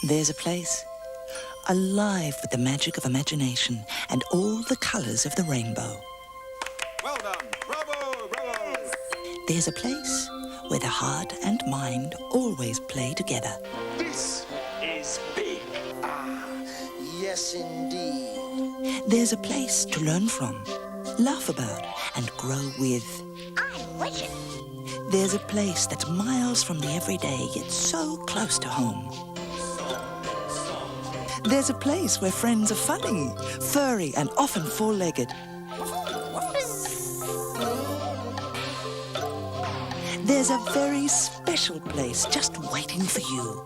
There's a place alive with the magic of imagination and all the colours of the rainbow. Well done. Bravo, bravo. There's a place where the heart and mind always play together. This is big. Yes, indeed. There's a place to learn from, laugh about, and grow with. I'm wishing. There's a place that's miles from the everyday, yet so close to home. There's a place where friends are funny, furry, and often four-legged. There's a very special place just waiting for you.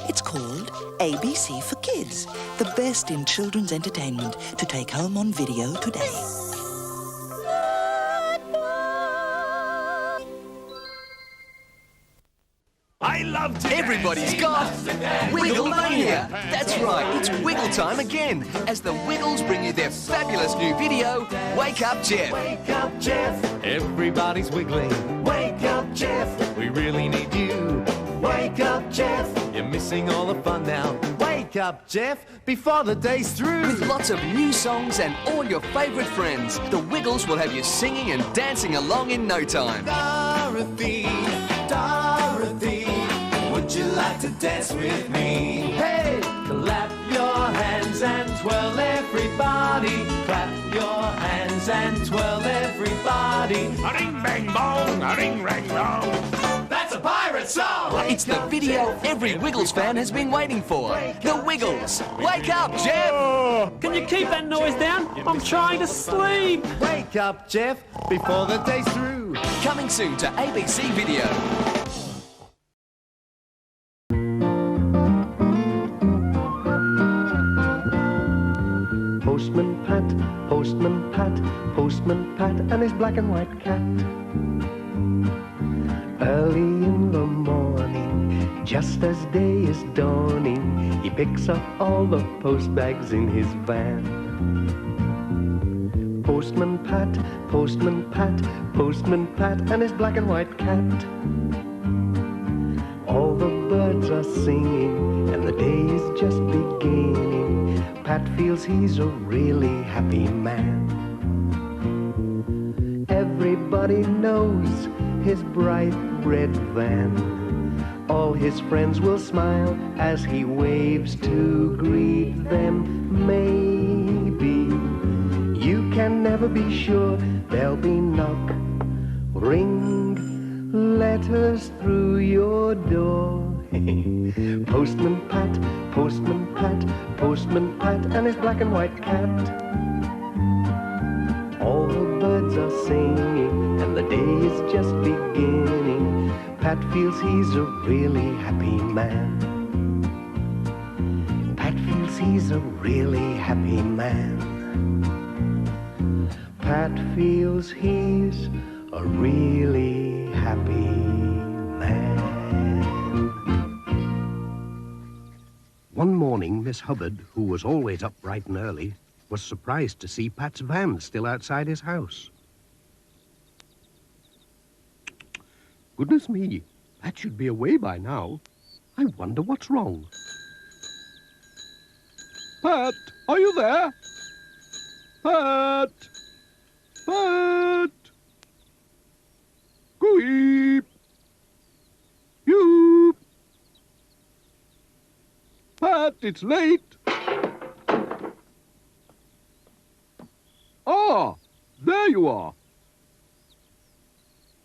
It's called ABC for Kids, the best in children's entertainment to take home on video today. I love to Everybody's got Wiggle Mania. That's right, it's Wiggle time again as the Wiggles bring you their fabulous new video, Wake Up Jeff. Wake up, Jeff. Everybody's wiggling. Wake up, Jeff. We really need you. Wake up, Jeff. You're missing all the fun now. Wake up, Jeff, before the day's through. With lots of new songs and all your favourite friends, the Wiggles will have you singing and dancing along in no time. Dorothy, Dorothy, would you like to dance with me? Hey, clap your hands and twirl everybody. Clap your hands and twirl everybody. A ring bang bong, a ring rang rong. That's a pirate song! It's the video every Wiggles fan has been waiting for. The Wiggles. Wake up, Jeff! Can you keep that noise down? I'm trying to sleep. Wake up, Jeff, before the day's through. Coming soon to ABC Video. Postman Pat, Postman Pat, Postman Pat and his black and white cat. Early in the morning, just as day is dawning, he picks up all the post bags in his van. Postman Pat, Postman Pat, Postman Pat and his black and white cat. All the birds are singing and the day is just beginning. Pat feels he's a really happy man. Everybody knows his bright red van. All his friends will smile as he waves to greet them. Maybe you can never be sure there'll be knock, ring, letters through your door. Postman Pat, Postman Pat, Postman Pat and his black and white cat. All the birds are singing and the day is just beginning. Pat feels he's a really happy man. Pat feels he's a really happy man. Pat feels he's a really happy man. One morning, Miss Hubbard, who was always up bright and early, was surprised to see Pat's van still outside his house. Goodness me, Pat should be away by now. I wonder what's wrong. Pat, are you there? Pat! Pat! Goeep! Yoop! Pat, it's late! Ah, there you are.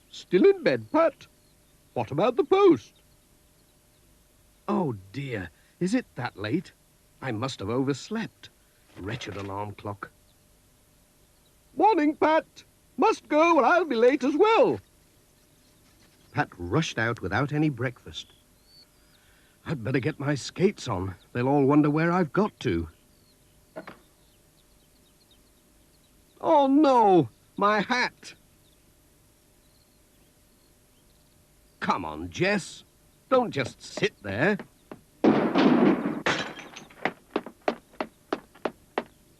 Still in bed, Pat? What about the post? Oh, dear. Is it that late? I must have overslept. Wretched alarm clock. Morning, Pat. Must go or I'll be late as well. Pat rushed out without any breakfast. I'd better get my skates on. They'll all wonder where I've got to. Oh, no! My hat! Come on, Jess. Don't just sit there.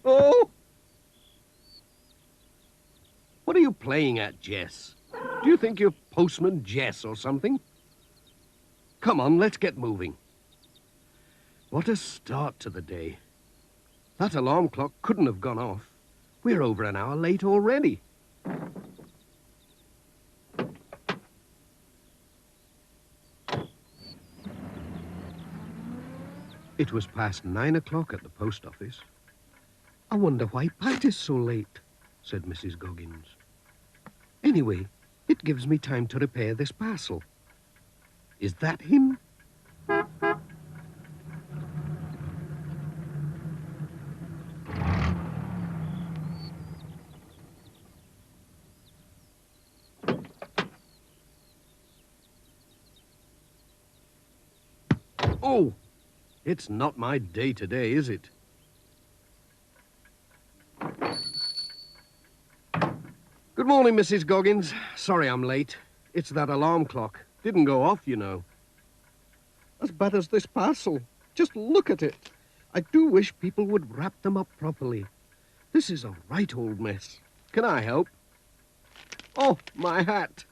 Oh! What are you playing at, Jess? Do you think you're Postman Jess or something? Come on, let's get moving. What a start to the day. That alarm clock couldn't have gone off. We're over an hour late already. It was past 9 o'clock at the post office. I wonder why Pat is so late, said Mrs. Goggins. Anyway, it gives me time to repair this parcel. Is that him? Oh, it's not my day today, is it? Good morning, Mrs. Goggins. Sorry I'm late. It's that alarm clock. Didn't go off, you know. As bad as this parcel. Just look at it. I do wish people would wrap them up properly. This is a right old mess. Can I help? Oh, my hat.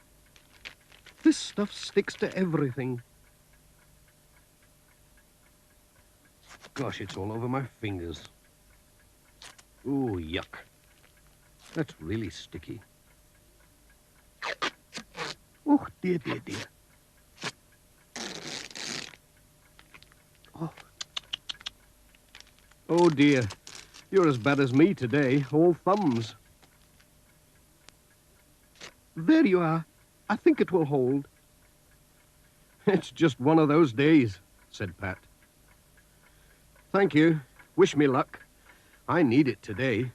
This stuff sticks to everything. Gosh, it's all over my fingers. Ooh, yuck. That's really sticky. Oh, dear, dear, dear. Oh. Oh, dear. You're as bad as me today, all thumbs. There you are. I think it will hold. It's just one of those days, said Pat. Thank you. Wish me luck. I need it today.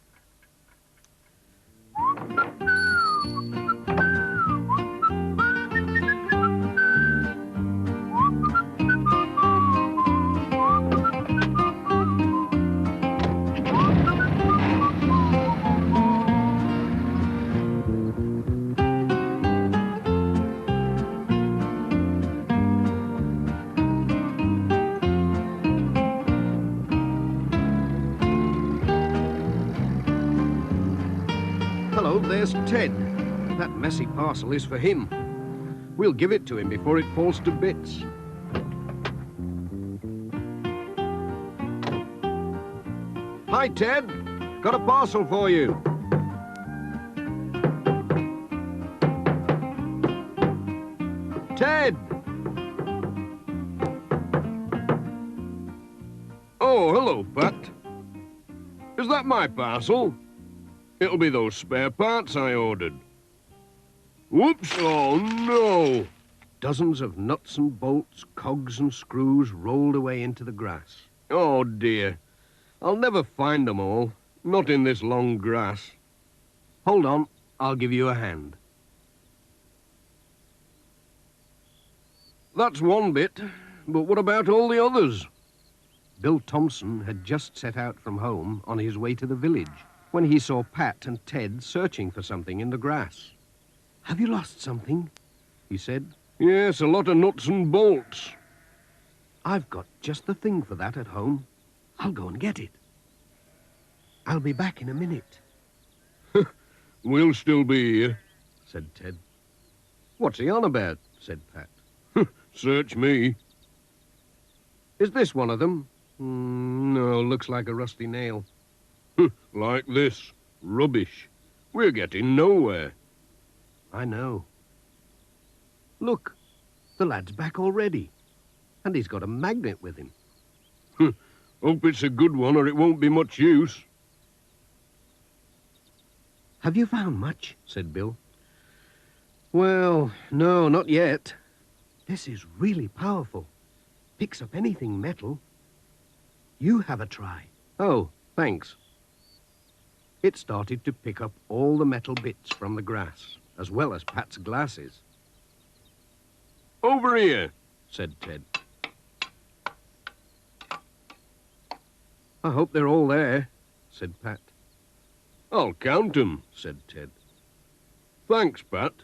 Hello, there's Ted. That messy parcel is for him. We'll give it to him before it falls to bits. Hi, Ted. Got a parcel for you. Ted! Oh, hello, Pat. Is that my parcel? It'll be those spare parts I ordered. Whoops! Oh, no! Dozens of nuts and bolts, cogs and screws rolled away into the grass. Oh, dear. I'll never find them all. Not in this long grass. Hold on, I'll give you a hand. That's one bit, but what about all the others? Bill Thompson had just set out from home on his way to the village when he saw Pat and Ted searching for something in the grass. Have you lost something? He said. Yes, a lot of nuts and bolts. I've got just the thing for that at home. I'll go and get it. I'll be back in a minute, We'll still be here. said Ted. What's he on about? Said Pat. Search me. Is this one of them? No, looks like a rusty nail. Like this. Rubbish. We're getting nowhere. I know. Look, the lad's back already. And he's got a magnet with him. Hope it's a good one or it won't be much use. Have you found much? Said Bill. Well, no, not yet. This is really powerful. Picks up anything metal. You have a try. Oh, thanks. It started to pick up all the metal bits from the grass, as well as Pat's glasses. Over here, said Ted. I hope they're all there, said Pat. I'll count 'em, said Ted. Thanks, Pat.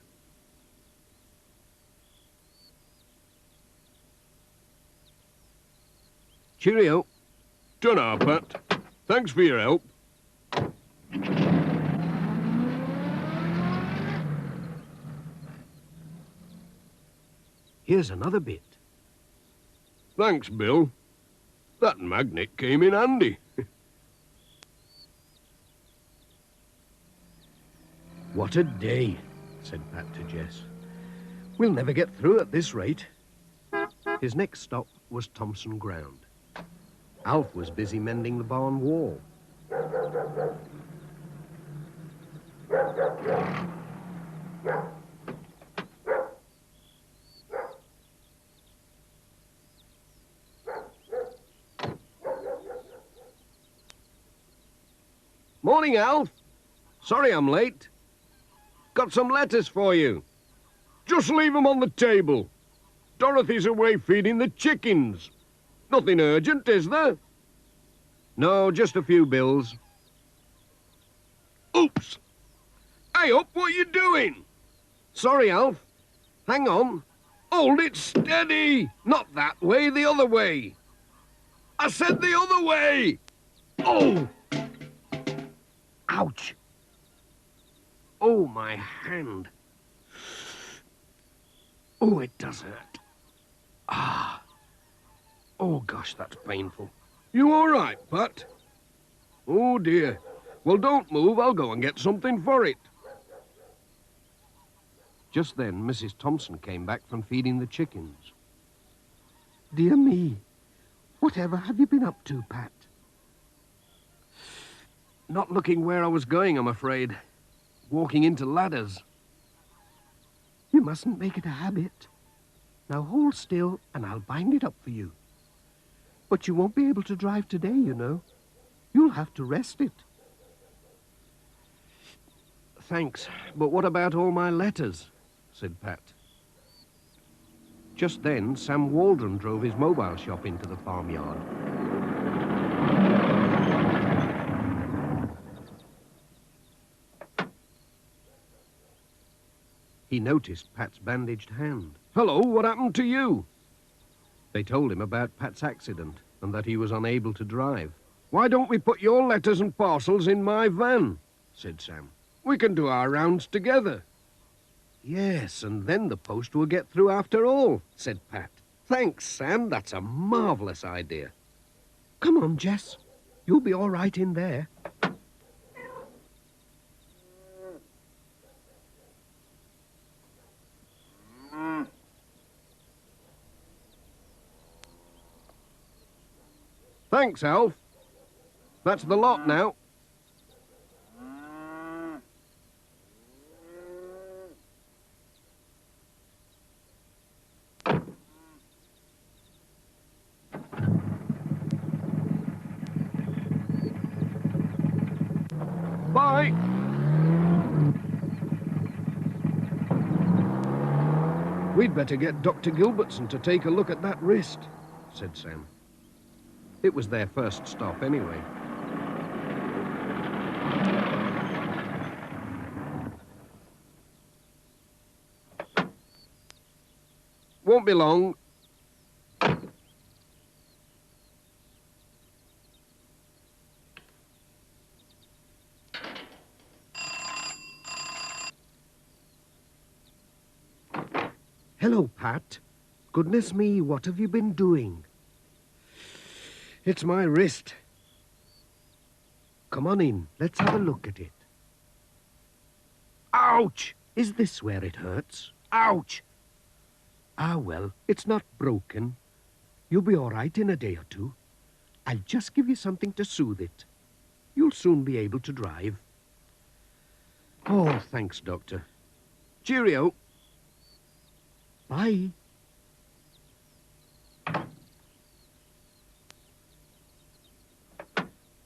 Cheerio. Ta-ra, Pat. Thanks for your help. Here's another bit. Thanks, Bill. That magnet came in handy. What a day, said Pat to Jess. We'll never get through at this rate. His next stop was Thompson Ground. Alf was busy mending the barn wall. Morning, Alf. Sorry I'm late. Got some letters for you. Just leave 'em on the table. Dorothy's away feeding the chickens. Nothing urgent, is there? No, just a few bills. Oops! Hey, up, what you doing? Sorry, Alf. Hang on. Hold it steady! Not that way, the other way. I said the other way! Oh! Ouch! Oh, my hand. Oh, it does hurt. Ah. Oh, gosh, that's painful. You all right, Pat? Oh, dear. Well, don't move. I'll go and get something for it. Just then, Mrs. Thompson came back from feeding the chickens. Dear me, whatever have you been up to, Pat? Not looking where I was going, I'm afraid. Walking into ladders. You mustn't make it a habit. Now hold still and I'll bind it up for you. But you won't be able to drive today, you know. You'll have to rest it. Thanks, but what about all my letters? Said Pat. Just then, Sam Waldron drove his mobile shop into the farmyard. He noticed Pat's bandaged hand. Hello, what happened to you? They told him about Pat's accident and that he was unable to drive. Why don't we put your letters and parcels in my van? Said Sam. We can do our rounds together. Yes, and then the post will get through after all, said Pat. Thanks, Sam. That's a marvellous idea. Come on, Jess. You'll be all right in there. Thanks, Alf. That's the lot now. Bye. We'd better get Dr. Gilbertson to take a look at that wrist, said Sam. It was their first stop anyway. Won't be long. Hello, Pat. Goodness me, what have you been doing? It's my wrist. Come on in. Let's have a look at it. Ouch! Is this where it hurts? Ouch! Ah, well, it's not broken. You'll be all right in a day or two. I'll just give you something to soothe it. You'll soon be able to drive. Oh, thanks, Doctor. Cheerio. Bye.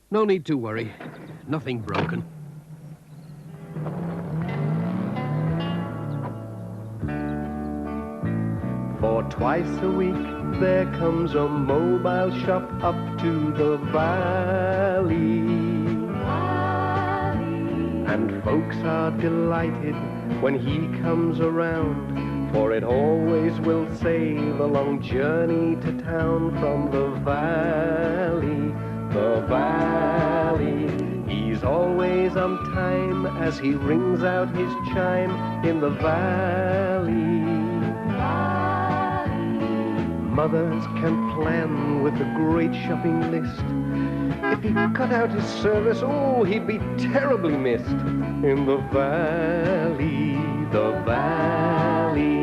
No need to worry. Nothing broken. For twice a week there comes a mobile shop up to the valley. And folks are delighted when he comes around, for it always will save a long journey to town from the valley. The valley. He's always on time as he rings out his chime in the valley. Mothers can plan with a great shopping list. If he cut out his service, oh, he'd be terribly missed. In the valley, the valley.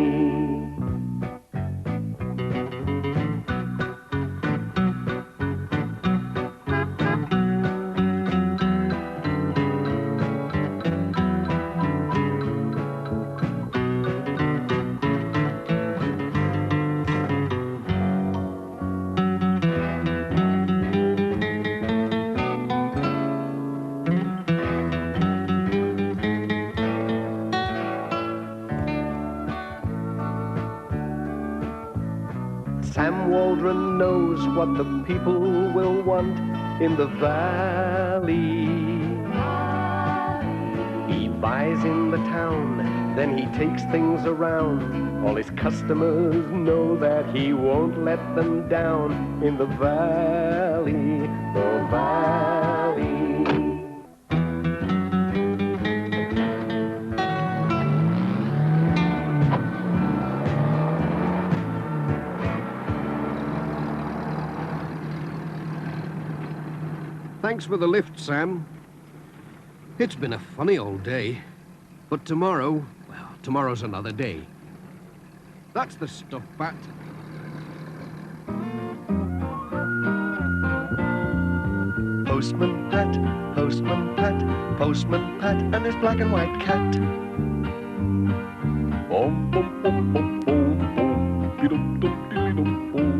Sam Waldron knows what the people will want in the valley. He buys in the town, then he takes things around. All his customers know that he won't let them down in the valley, the valley. Thanks for the lift, Sam. It's been a funny old day. But tomorrow, well, tomorrow's another day. That's the stuff, Pat. Postman Pat, Postman Pat, Postman Pat, and his black and white cat. Bom, bom, bom, bom, bom, bom, dee-dum, dum, dee-dum, bom,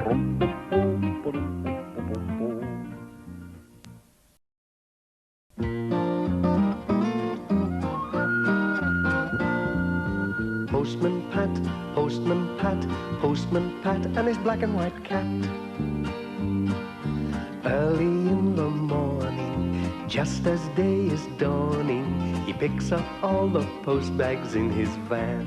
bom, bom, bom, bom, ba-dum, bom, bom, bom. Postman Pat, Postman Pat, Postman Pat, and his black and white cat. Early in the morning, just as day is dawning, he picks up all the post bags in his van.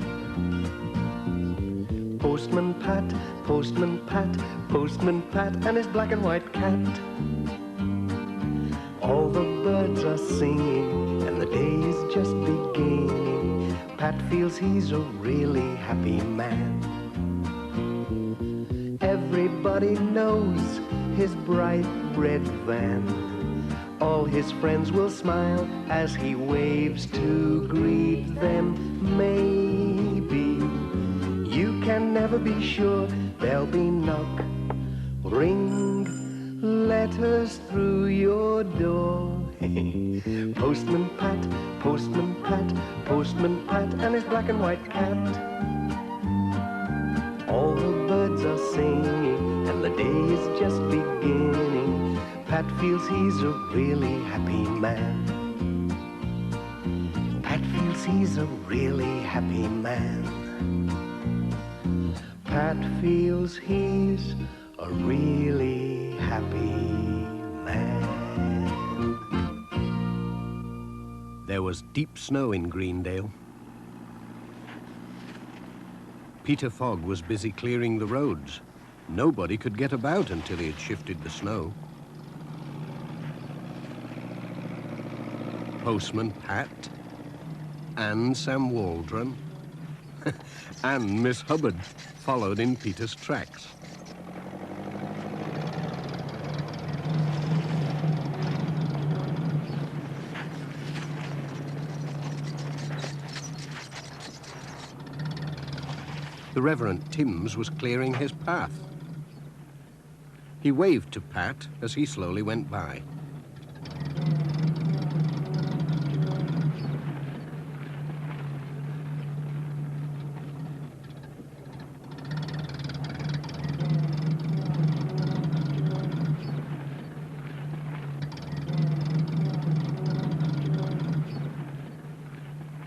Postman Pat, Postman Pat, Postman Pat, and his black and white cat. All the birds are singing, and the day is just beginning. Pat feels he's a really happy man. Everybody knows his bright red van. All his friends will smile as he waves to greet them. Maybe you can never be sure. There'll be knock, ring, letters through your door. Postman Pat, Postman Pat, Postman Pat, and his black and white cat. All the birds are singing, and the day is just beginning. Pat feels he's a really happy man. Pat feels he's a really happy man. Pat feels he's a really happy man. There was deep snow in Greendale. Peter Fogg was busy clearing the roads. Nobody could get about until he had shifted the snow. Postman Pat, and Sam Waldron, and Miss Hubbard followed in Peter's tracks. The Reverend Timms was clearing his path. He waved to Pat as he slowly went by.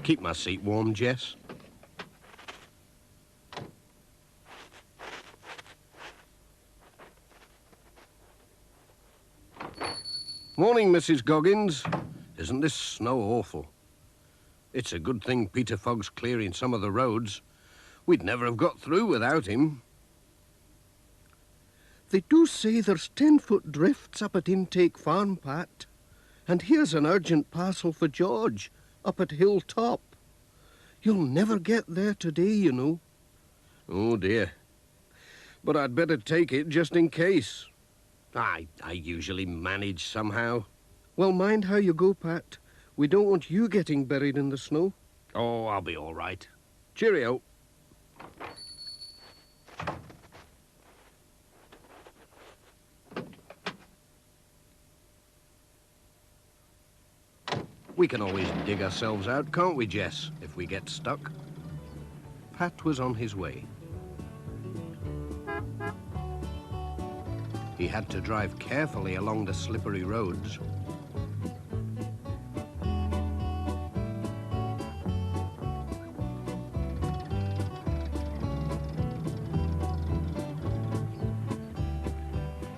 Keep my seat warm, Jess. Morning, Mrs. Goggins. Isn't this snow awful? It's a good thing Peter Fogg's clearing some of the roads. We'd never have got through without him. They do say there's 10-foot drifts up at Intake Farm, Pat. And here's an urgent parcel for George, up at Hilltop. You'll never get there today, you know. Oh, dear. But I'd better take it just in case. I usually manage somehow. Well, mind how you go, Pat. We don't want you getting buried in the snow. Oh, I'll be all right. Cheerio. We can always dig ourselves out, can't we, Jess, if we get stuck? Pat was on his way. He had to drive carefully along the slippery roads.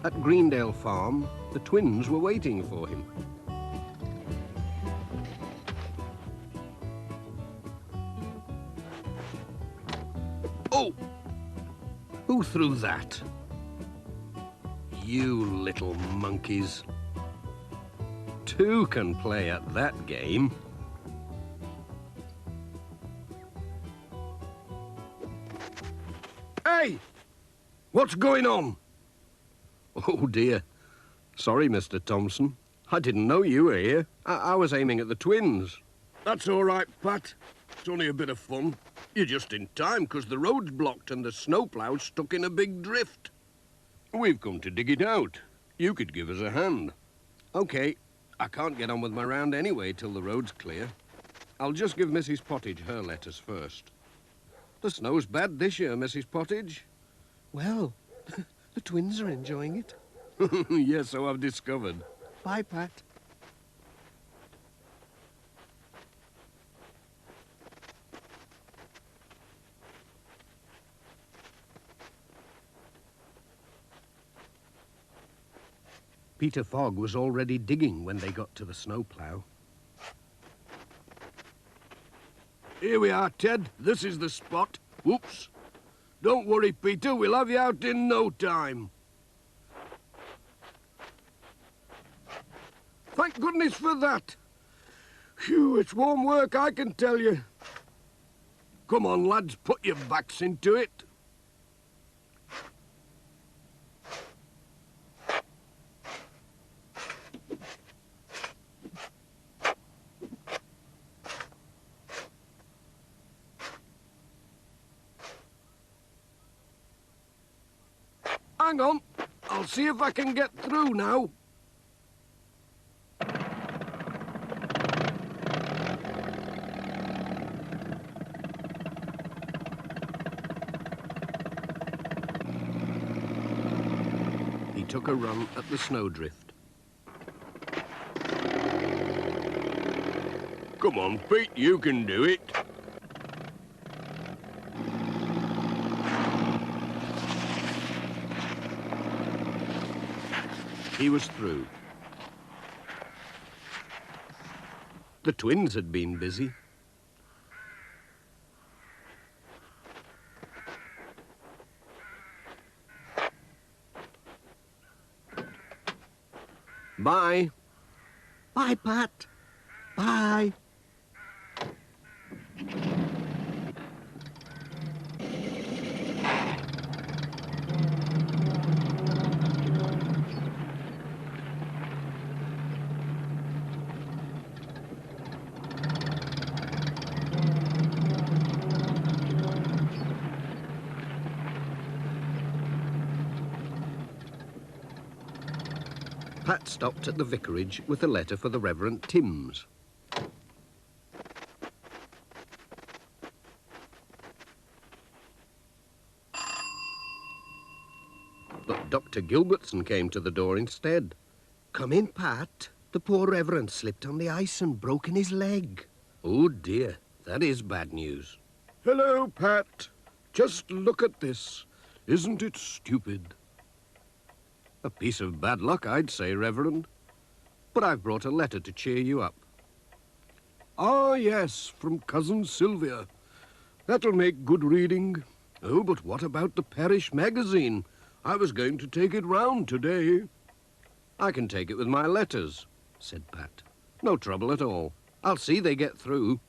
At Greendale Farm, the twins were waiting for him. Oh! Who threw that? You little monkeys. Two can play at that game. Hey! What's going on? Oh, dear. Sorry, Mr. Thompson. I didn't know you were here. I was aiming at the twins. That's all right, Pat. It's only a bit of fun. You're just in time, 'cause the road's blocked and the snowplow's stuck in a big drift. We've come to dig it out. You could give us a hand. OK. I can't get on with my round anyway till the road's clear. I'll just give Mrs. Pottage her letters first. The snow's bad this year, Mrs. Pottage. Well, the twins are enjoying it. Yes, so I've discovered. Bye, Pat. Peter Fogg was already digging when they got to the snowplow. Here we are, Ted. This is the spot. Whoops. Don't worry, Peter. We'll have you out in no time. Thank goodness for that. Phew, it's warm work, I can tell you. Come on, lads, put your backs into it. Hang on. I'll see if I can get through now. He took a run at the snowdrift. Come on, Pete, you can do it. He was through. The twins had been busy. Bye. Bye, Pat. Bye. Pat stopped at the vicarage with a letter for the Reverend Timms. But Dr. Gilbertson came to the door instead. Come in, Pat. The poor Reverend slipped on the ice and broken his leg. Oh, dear. That is bad news. Hello, Pat. Just look at this. Isn't it stupid? A piece of bad luck, I'd say, Reverend. But I've brought a letter to cheer you up. Ah, yes, from Cousin Sylvia. That'll make good reading. Oh, but what about the parish magazine? I was going to take it round today. I can take it with my letters, said Pat. No trouble at all. I'll see they get through.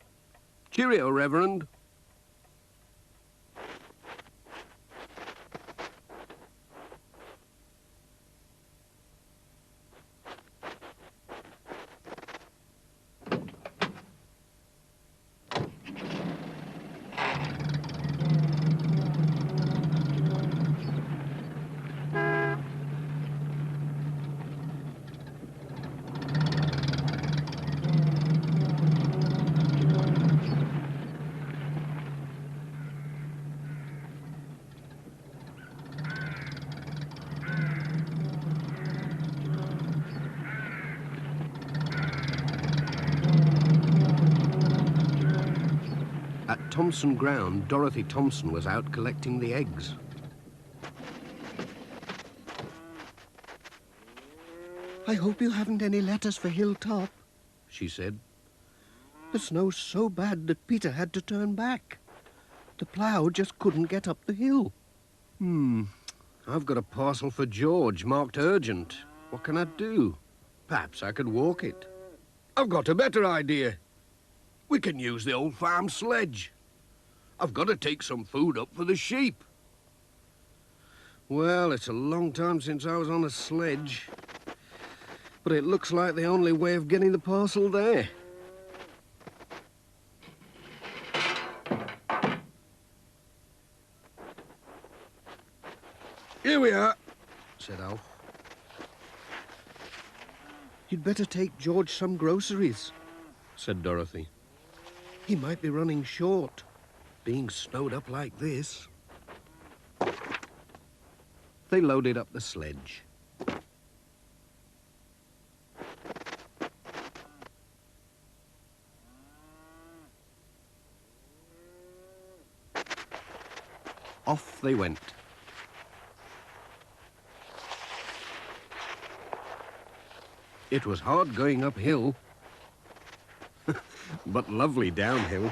Cheerio, Reverend. At Thompson Ground, Dorothy Thompson was out collecting the eggs. "I hope you haven't any letters for Hilltop," she said. "The snow's so bad that Peter had to turn back. The plough just couldn't get up the hill." I've got a parcel for George marked urgent. What can I do? Perhaps I could walk it. I've got a better idea. We can use the old farm sledge. I've got to take some food up for the sheep. Well, it's a long time since I was on a sledge. But it looks like the only way of getting the parcel there. "Here we are," said Alf. "You'd better take George some groceries," said Dorothy. "He might be running short, being snowed up like this." They loaded up the sledge. Off they went. It was hard going uphill, but lovely downhill.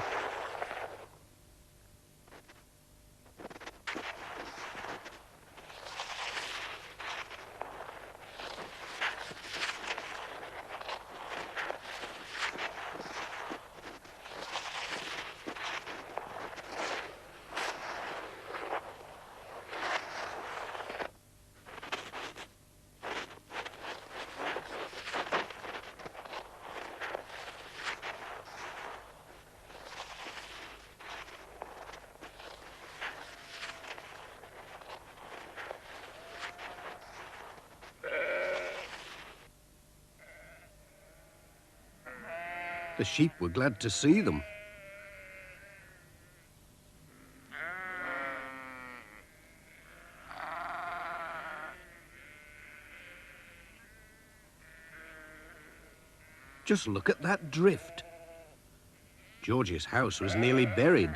The sheep were glad to see them. Just look at that drift. George's house was nearly buried.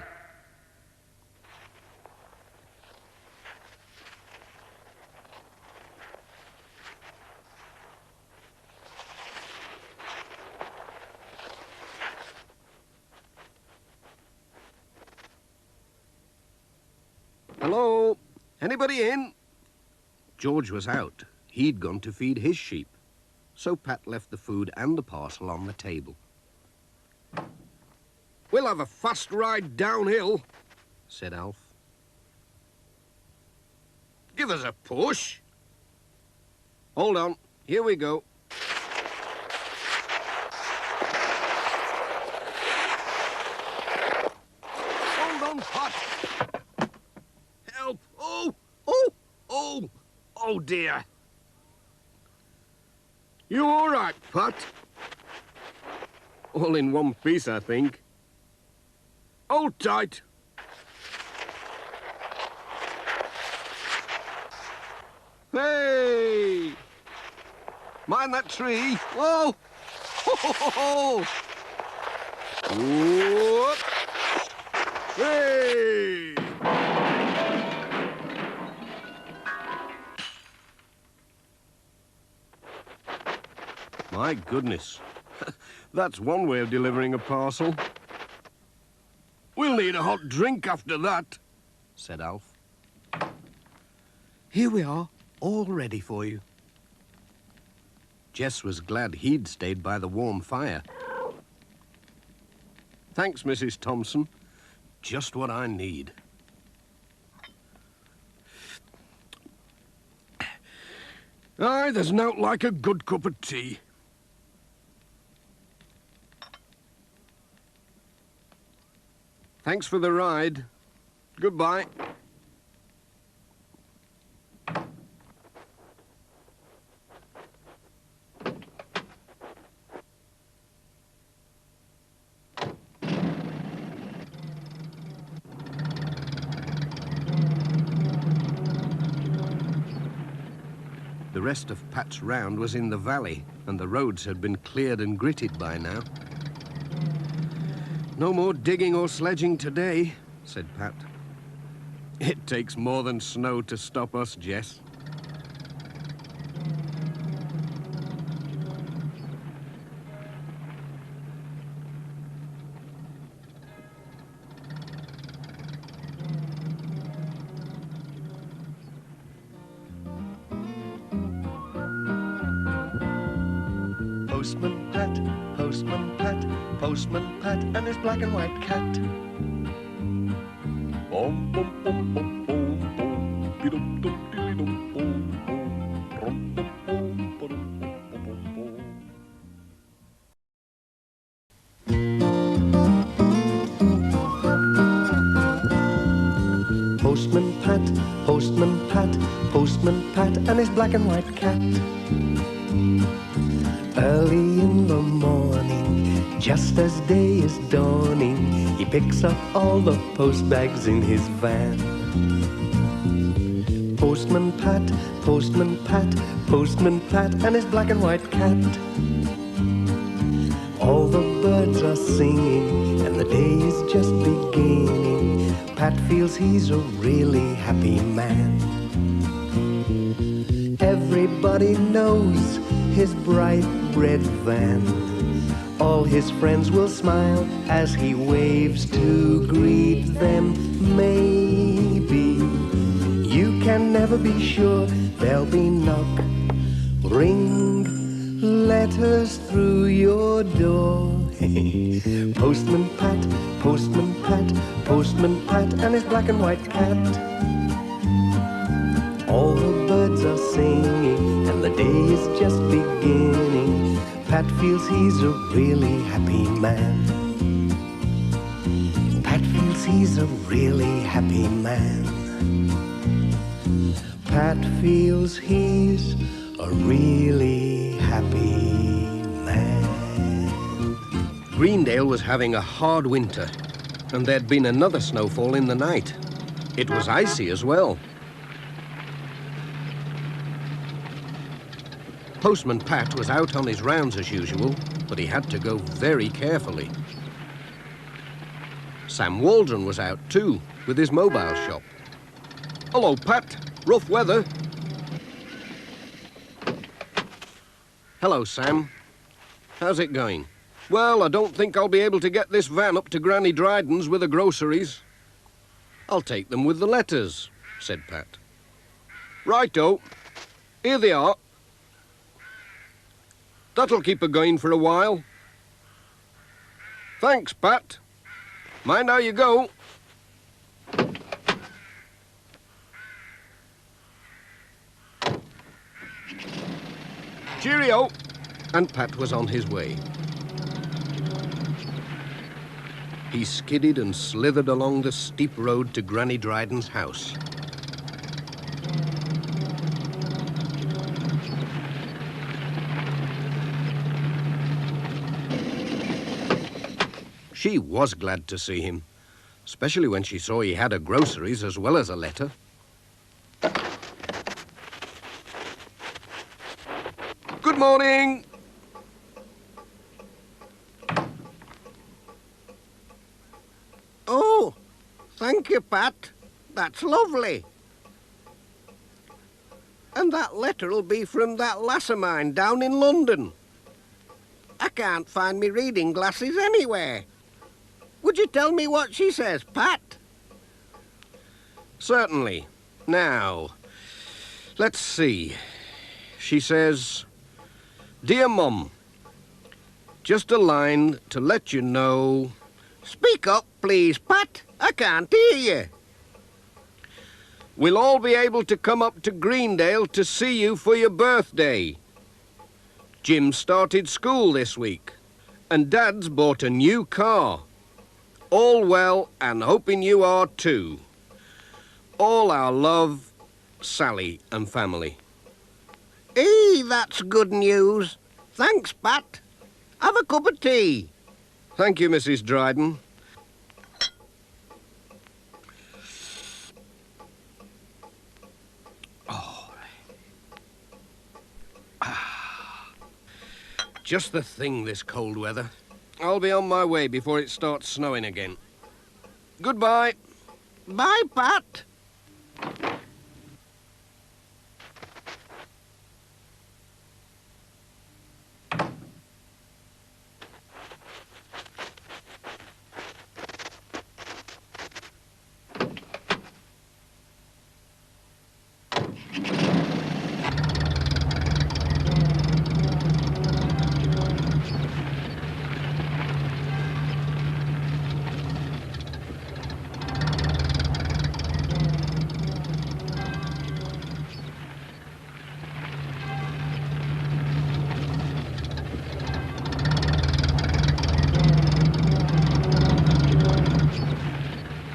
"Hello? Anybody in?" George was out. He'd gone to feed his sheep. So Pat left the food and the parcel on the table. "We'll have a fast ride downhill," said Alf. "Give us a push." "Hold on. Here we go." "Hold on, Pat." "Help! Oh! Oh! Oh! Oh, dear!" "You all right, Pat?" "All in one piece, I think." "Hold tight." "Hey! Mind that tree. Whoa! Ho, ho, ho, ho. Whoop! Hey! My goodness. That's one way of delivering a parcel. "We'll need a hot drink after that," said Alf. "Here we are, all ready for you." Jess was glad he'd stayed by the warm fire. "Thanks, Mrs. Thompson. Just what I need." "Aye, there's nought like a good cup of tea." "Thanks for the ride. Goodbye." The rest of Pat's round was in the valley, and the roads had been cleared and gritted by now. No more digging or sledging today, said Pat. It takes more than snow to stop us, Jess. Postman Pat, Postman Pat, Postman Pat, and his black and white cat. Bom, bom, bom, bom, bom, bom, bidum, dum, dilly-dum, bom, bom, brum, bum, bom, ba-dum, bom, bom, bom, bom. Postman Pat, Postman Pat, Postman Pat, and his black and white cat. Early in the morning, just as day is dawning, he picks up all the post bags in his van. Postman Pat, Postman Pat, Postman Pat, and his black and white cat. All the birds are singing, and the day is just beginning. Pat feels he's a really happy man. Everybody knows his bright red van. All his friends will smile as he waves to greet them. Maybe you can never be sure. There'll be knock, ring, letters through your door. Postman Pat, Postman Pat, Postman Pat, and his black and white cat. All the birds are singing, and the day is just beginning. Pat feels he's a really happy man. Pat feels he's a really happy man. Pat feels he's a really happy man. Greendale was having a hard winter, and there'd been another snowfall in the night. It was icy as well. Postman Pat was out on his rounds as usual, but he had to go very carefully. Sam Waldron was out too, with his mobile shop. Hello, Pat. Rough weather. Hello, Sam. How's it going? Well, I don't think I'll be able to get this van up to Granny Dryden's with the groceries. I'll take them with the letters, said Pat. Righto. Here they are. That'll keep her going for a while. Thanks, Pat. Mind how you go. Cheerio. And Pat was on his way. He skidded and slithered along the steep road to Granny Dryden's house. She was glad to see him, especially when she saw he had her groceries as well as a letter. Good morning. Oh, thank you, Pat. That's lovely. And that letter'll be from that lass of mine down in London. I can't find me reading glasses anywhere. Would you tell me what she says, Pat? Certainly. Now, let's see. She says, Dear Mum, just a line to let you know... Speak up, please, Pat. I can't hear you. We'll all be able to come up to Greendale to see you for your birthday. Jim started school this week, and Dad's bought a new car. All well, and hoping you are too. All our love, Sally and family. That's good news. Thanks, Pat. Have a cup of tea. Thank you, Mrs. Dryden. Oh. Just the thing, this cold weather. I'll be on my way before it starts snowing again. Goodbye. Bye, Pat.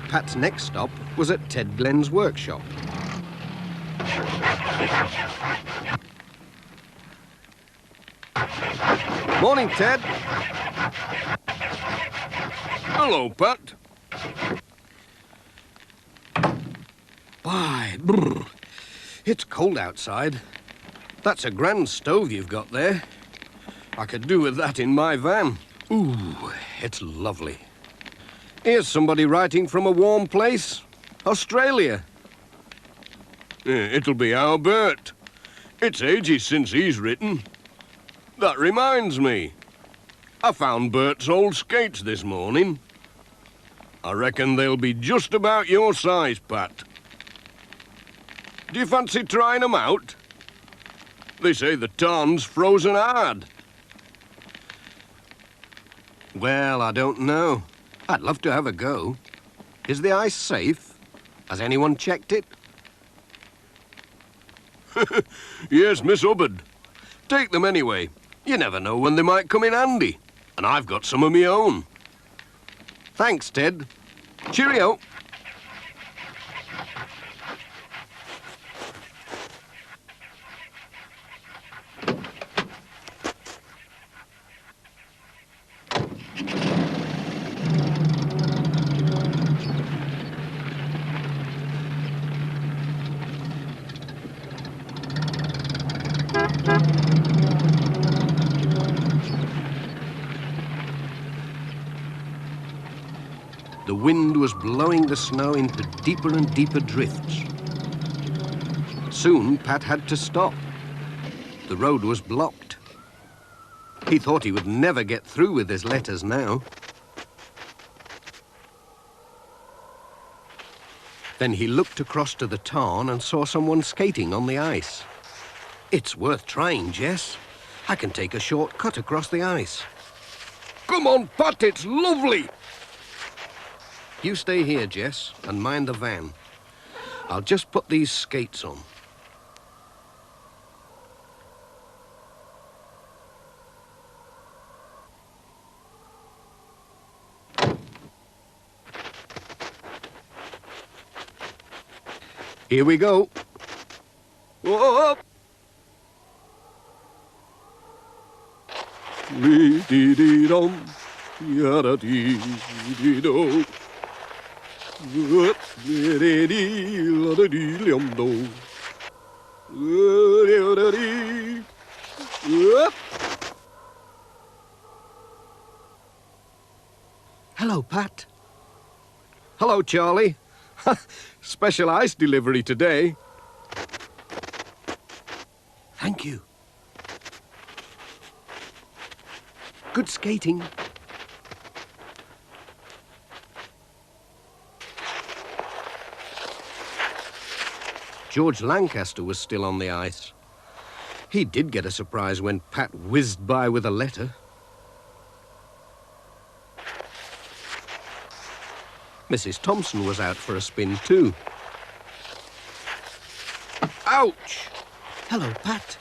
Pat's next stop was at Ted Glenn's workshop. Morning, Ted. Hello, Pat. Why, brr, it's cold outside. That's a grand stove you've got there. I could do with that in my van. Ooh, it's lovely. Here's somebody writing from a warm place. Australia. It'll be our Bert. It's ages since he's written. That reminds me. I found Bert's old skates this morning. I reckon they'll be just about your size, Pat. Do you fancy trying 'em out? They say the tarn's frozen hard. Well, I don't know. I'd love to have a go. Is the ice safe? Has anyone checked it? Yes, Miss Hubbard. Take them anyway. You never know when they might come in handy. And I've got some of my own. Thanks, Ted. Cheerio. The wind was blowing the snow into deeper and deeper drifts. Soon, Pat had to stop. The road was blocked. He thought he would never get through with his letters now. Then he looked across to the tarn and saw someone skating on the ice. It's worth trying, Jess. I can take a short cut across the ice. Come on, Pat, it's lovely. You stay here, Jess, and mind the van. I'll just put these skates on. Here we go. Whoa. Dee-dee-dee-dum, yada-dee-dee-do. Dee-dee-dee-la-da-dee-dum-do. Dee-dee-dee. Hello, Pat. Hello, Charlie. Special ice delivery today. Thank you. Good skating. George Lancaster was still on the ice. He did get a surprise when Pat whizzed by with a letter. Mrs. Thompson was out for a spin too. Ouch! Hello, Pat.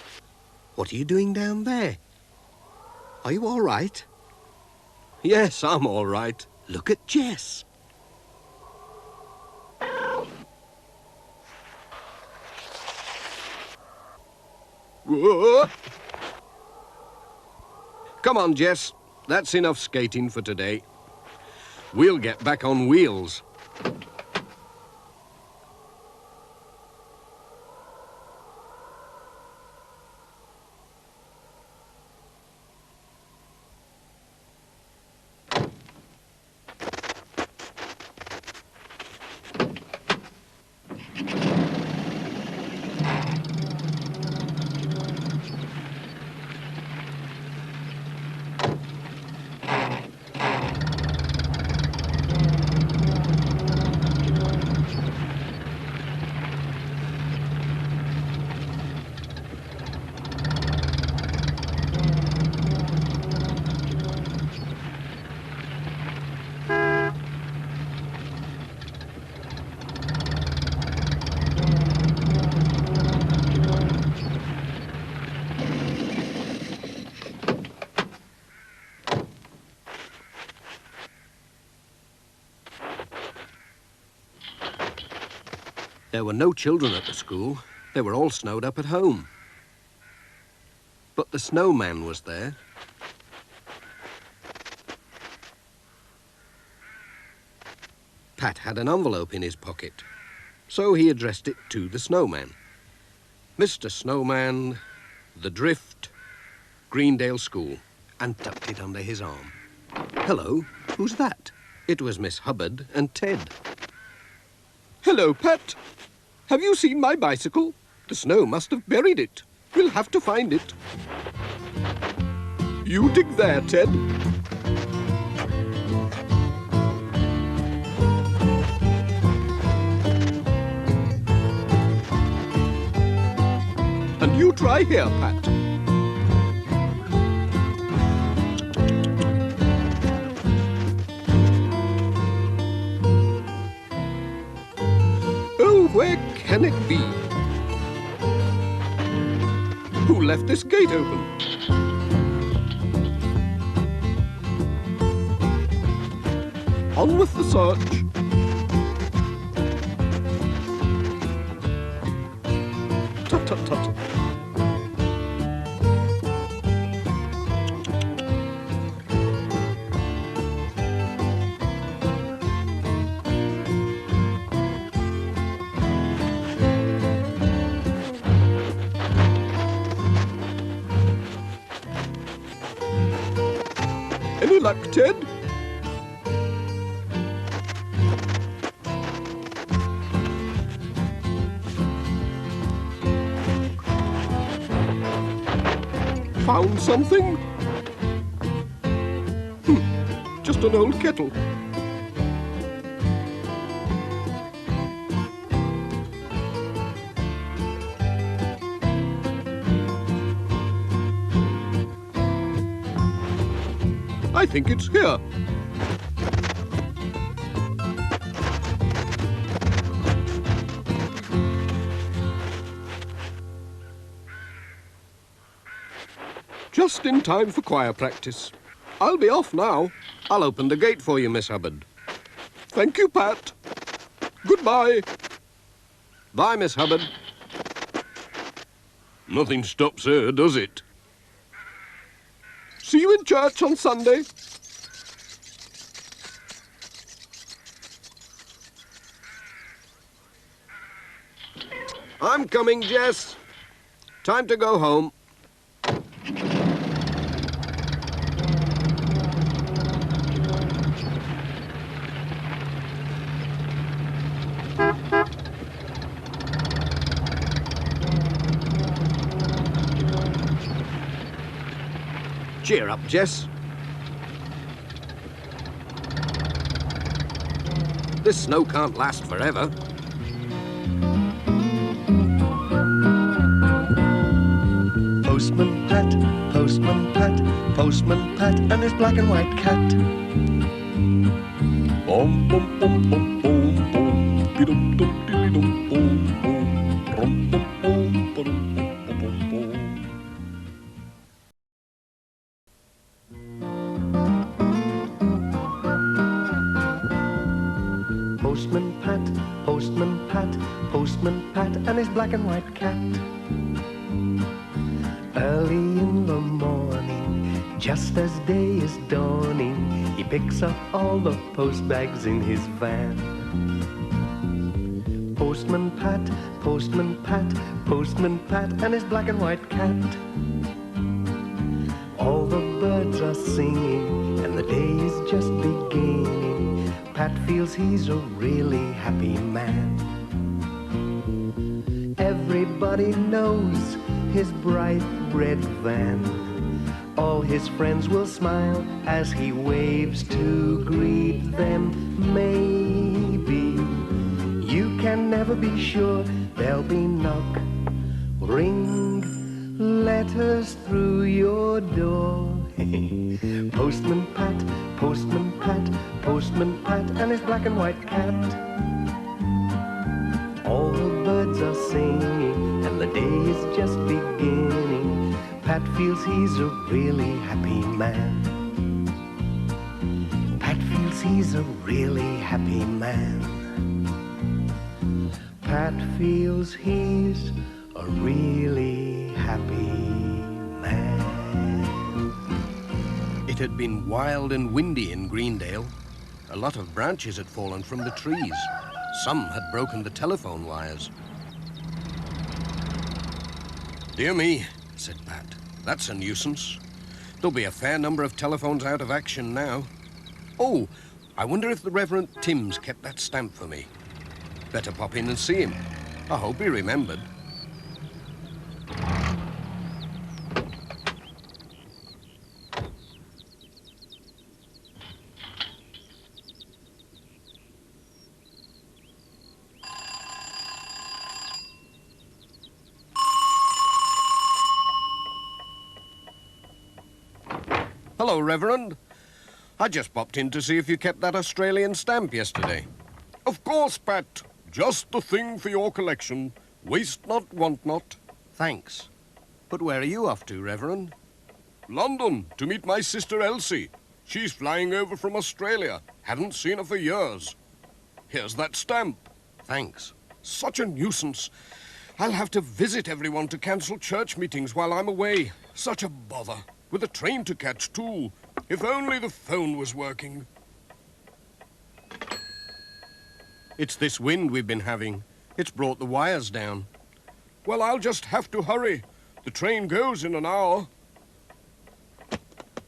What are you doing down there? Are you all right? Yes, I'm all right. Look at Jess. Whoa. Come on, Jess. That's enough skating for today. We'll get back on wheels. There were no children at the school. They were all snowed up at home. But the snowman was there. Pat had an envelope in his pocket, so he addressed it to the snowman. Mr. Snowman, The Drift, Greendale School, and tucked it under his arm. Hello, who's that? It was Miss Hubbard and Ted. Hello, Pat. Have you seen my bicycle? The snow must have buried it. We'll have to find it. You dig there, Ted. And you try here, Pat. Oh, where can it be? Who left this gate open? On with the search. Tut, tut, tut. Any luck, Ted? Found something? Just an old kettle. I think it's here. Just in time for choir practice. I'll be off now. I'll open the gate for you, Miss Hubbard. Thank you, Pat. Goodbye. Bye, Miss Hubbard. Nothing stops her, does it? See you in church on Sunday. I'm coming, Jess. Time to go home. Cheer up, Jess. This snow can't last forever. Postman Pat, Postman Pat, Postman Pat, and his black and white cat. Bum bum bum bum bum bum, dum dum dilly dum bum bum, rum bum bum bum bum bum bum. Postman Pat, Postman Pat, Postman Pat, and his black and white cat. Early in the morning, just as day is dawning, he picks up all the post bags in his van. Postman Pat, Postman Pat, Postman Pat, and his black and white cat. All the birds are singing, and the day is just beginning. Pat feels he's a really happy man. Everybody knows his bright red van. All his friends will smile as he waves to greet them. Maybe you can never be sure. There'll be knock, ring, letters through your door. Postman Pat, Postman Pat, Postman Pat, and his black and white cat. All the birds are singing, and the day is just beginning. Pat feels he's a really happy man. Pat feels he's a really happy man. Pat feels he's a really happy man. It had been wild and windy in Greendale. A lot of branches had fallen from the trees. Some had broken the telephone wires. "Dear me," said Pat. "That's a nuisance. There'll be a fair number of telephones out of action now. Oh, I wonder if the Reverend Timms kept that stamp for me. Better pop in and see him. I hope he remembered." Hello, Reverend. I just popped in to see if you kept that Australian stamp yesterday. Of course, Pat. Just the thing for your collection. Waste not, want not. Thanks. But where are you off to, Reverend? London, to meet my sister Elsie. She's flying over from Australia. Haven't seen her for years. Here's that stamp. Thanks. Such a nuisance. I'll have to visit everyone to cancel church meetings while I'm away. Such a bother. With a train to catch, too. If only the phone was working. It's this wind we've been having. It's brought the wires down. Well, I'll just have to hurry. The train goes in an hour.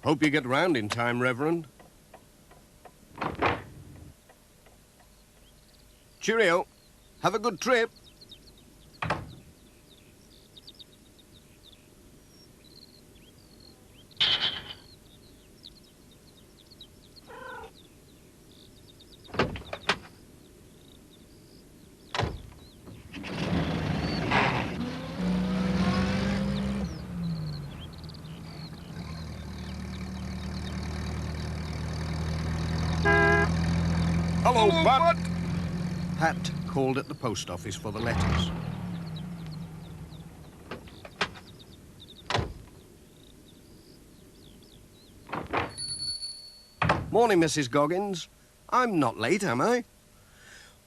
Hope you get round in time, Reverend. Cheerio. Have a good trip. Hello, Pat. Pat called at the post office for the letters. Morning, Mrs. Goggins. I'm not late, am I?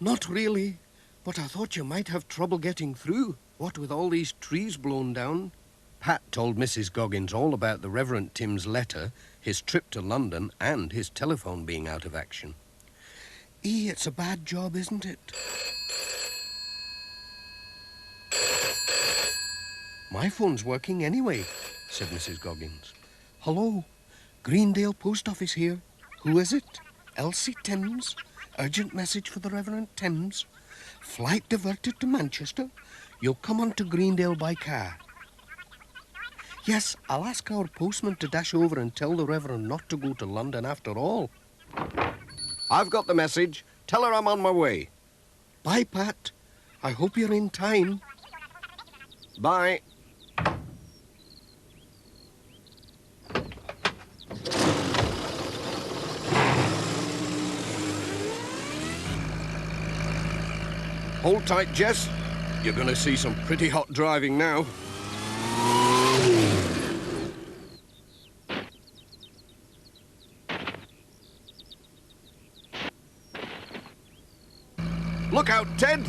Not really, but I thought you might have trouble getting through, what with all these trees blown down. Pat told Mrs. Goggins all about the Reverend Tim's letter, his trip to London, and his telephone being out of action. It's a bad job, isn't it? My phone's working anyway, said Mrs. Goggins. Hello, Greendale Post Office here. Who is it? Elsie Timms? Urgent message for the Reverend Timms. Flight diverted to Manchester. You'll come on to Greendale by car. Yes, I'll ask our postman to dash over and tell the Reverend not to go to London after all. I've got the message. Tell her I'm on my way. Bye, Pat. I hope you're in time. Bye. Hold tight, Jess. You're going to see some pretty hot driving now. Look out, Ted!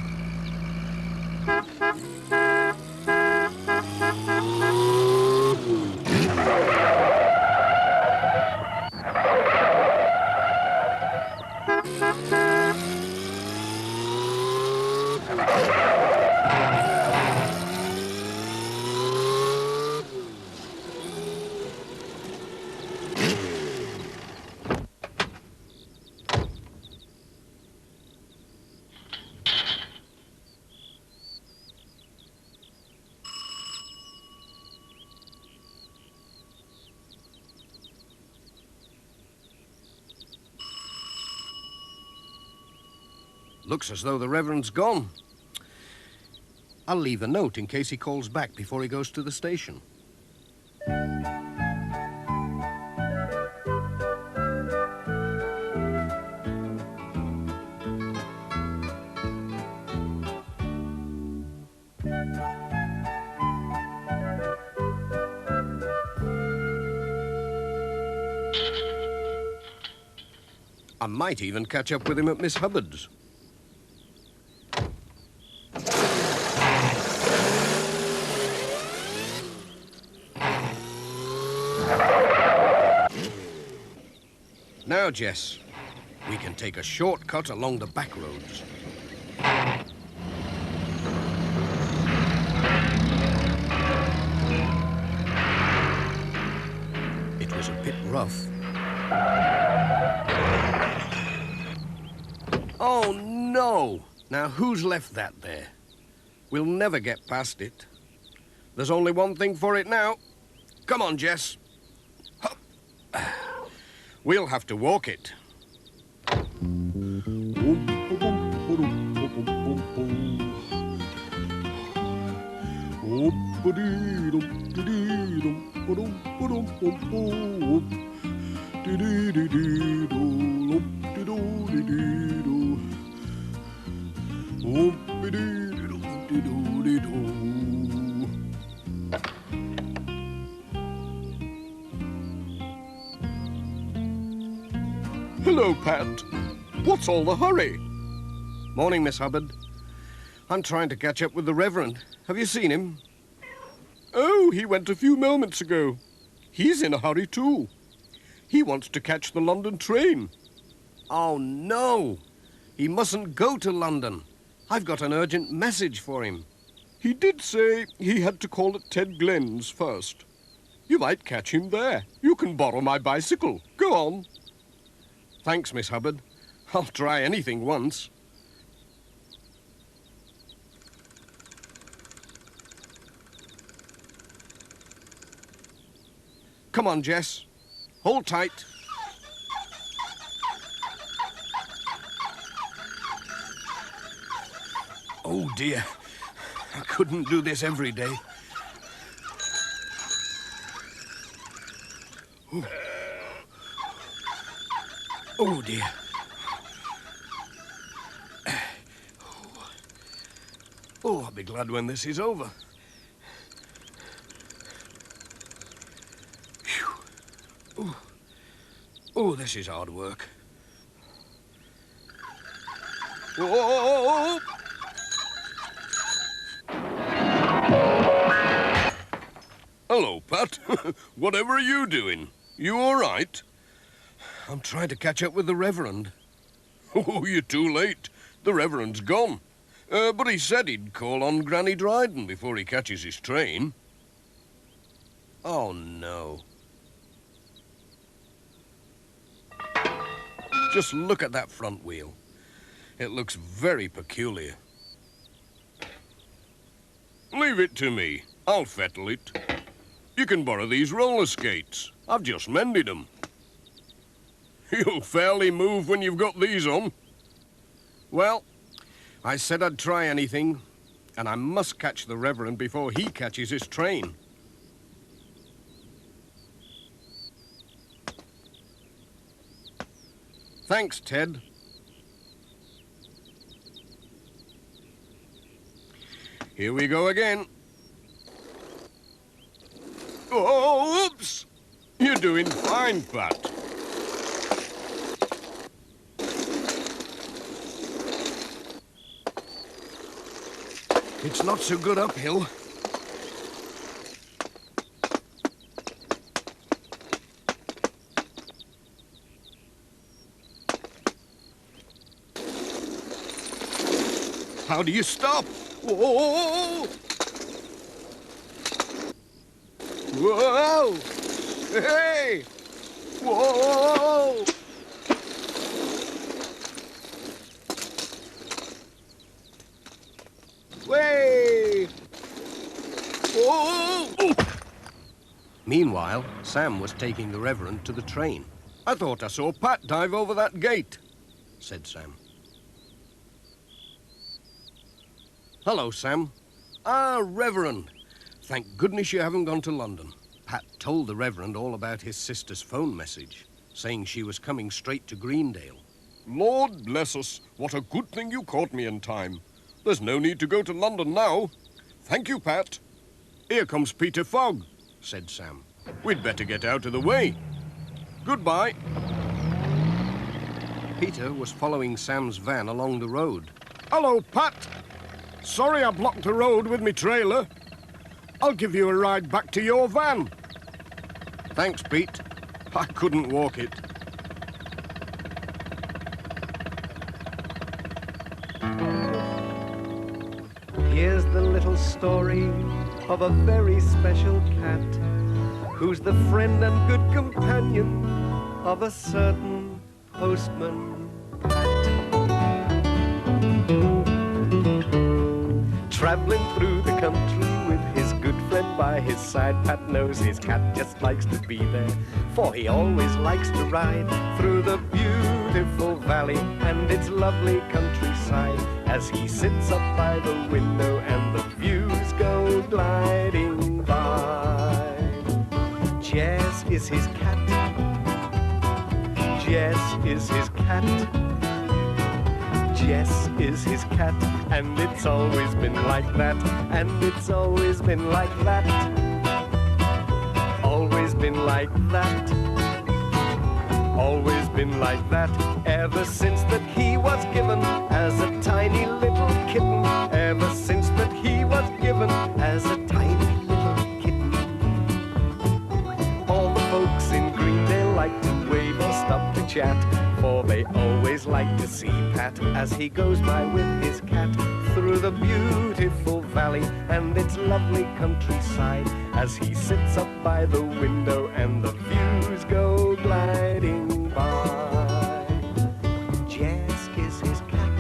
Looks as though the Reverend's gone. I'll leave a note in case he calls back before he goes to the station. I might even catch up with him at Miss Hubbard's. Now, Jess, we can take a shortcut along the back roads. It was a bit rough. Oh, no! Now, who's left that there? We'll never get past it. There's only one thing for it now. Come on, Jess. Hup. We'll have to walk it. Hello, Pat. What's all the hurry? Morning, Miss Hubbard. I'm trying to catch up with the Reverend. Have you seen him? Oh, he went a few moments ago. He's in a hurry, too. He wants to catch the London train. Oh, no! He mustn't go to London. I've got an urgent message for him. He did say he had to call at Ted Glenn's first. You might catch him there. You can borrow my bicycle. Go on. Thanks, Miss Hubbard. I'll try anything once. Come on, Jess. Hold tight. Oh, dear. I couldn't do this every day. Oh, oh dear. Oh, I'll be glad when this is over. Phew. Oh, this is hard work. Whoa! Hello, Pat. Whatever are you doing? You all right? I'm trying to catch up with the Reverend. Oh, you're too late. The Reverend's gone. But he said he'd call on Granny Dryden before he catches his train. Oh, no. Just look at that front wheel. It looks very peculiar. Leave it to me. I'll fettle it. You can borrow these roller skates. I've just mended them. You'll fairly move when you've got these on. Well, I said I'd try anything, and I must catch the Reverend before he catches his train. Thanks, Ted. Here we go again. Oh, oops! You're doing fine, Pat. It's not so good uphill. How do you stop? Whoa! Whoa! Hey! Whoa! Way! Whoa! Meanwhile, Sam was taking the Reverend to the train. I thought I saw Pat dive over that gate, said Sam. Hello, Sam. Ah, Reverend. Thank goodness you haven't gone to London. Pat told the Reverend all about his sister's phone message, saying she was coming straight to Greendale. Lord bless us, what a good thing you caught me in time. There's no need to go to London now. Thank you, Pat. Here comes Peter Fogg, said Sam. We'd better get out of the way. Goodbye. Peter was following Sam's van along the road. Hello, Pat. Sorry I blocked the road with me trailer. I'll give you a ride back to your van. Thanks, Pete. I couldn't walk it. story of a very special cat who's the friend and good companion of a certain postman. Traveling through the country with his good friend by his side, Pat knows his cat just likes to be there, for he always likes to ride through the beautiful valley and its lovely countryside as he sits up by the window and the views go gliding by. Jess is his cat. Jess is his cat. Jess is his cat, and it's always been like that, and it's always been like that, always been like that, always been like that, ever since that he was given as a tiny little kitten, ever since that he was given as a tiny little kitten. All the folks in Greendale like to wave and stop to chat, for they always like to see Pat as he goes by with his cat through the beautiful valley and its lovely countryside as he sits up by the window and the views go gliding by. Jess is his cat.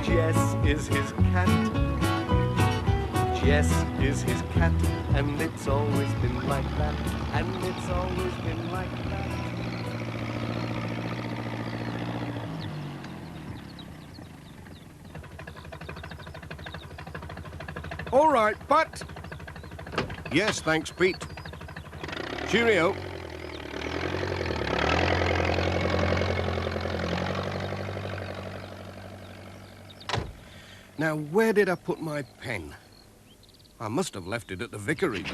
Jess is his cat. Jess is his cat, and it's always been like that, and it's always been like that. All right, Pat. Yes, thanks, Pete. Cheerio. Now, where did I put my pen? I must have left it at the vicarage.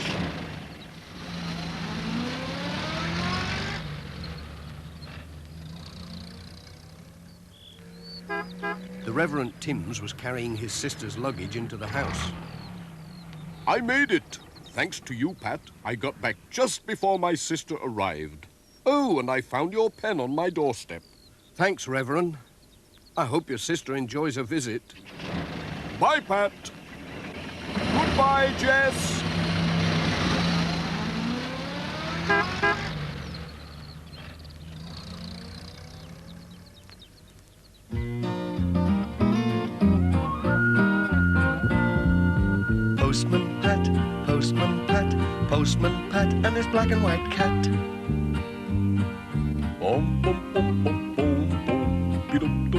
The Reverend Timms was carrying his sister's luggage into the house. I made it. Thanks to you, Pat. I got back just before my sister arrived. Oh, and I found your pen on my doorstep. Thanks, Reverend. I hope your sister enjoys her visit. Bye, Pat. Goodbye, Jess. Postman Pat, Postman Pat, Postman Pat, and his black and white cat. Boom, boom, boom, boom, boom, boom, be-dum, dum.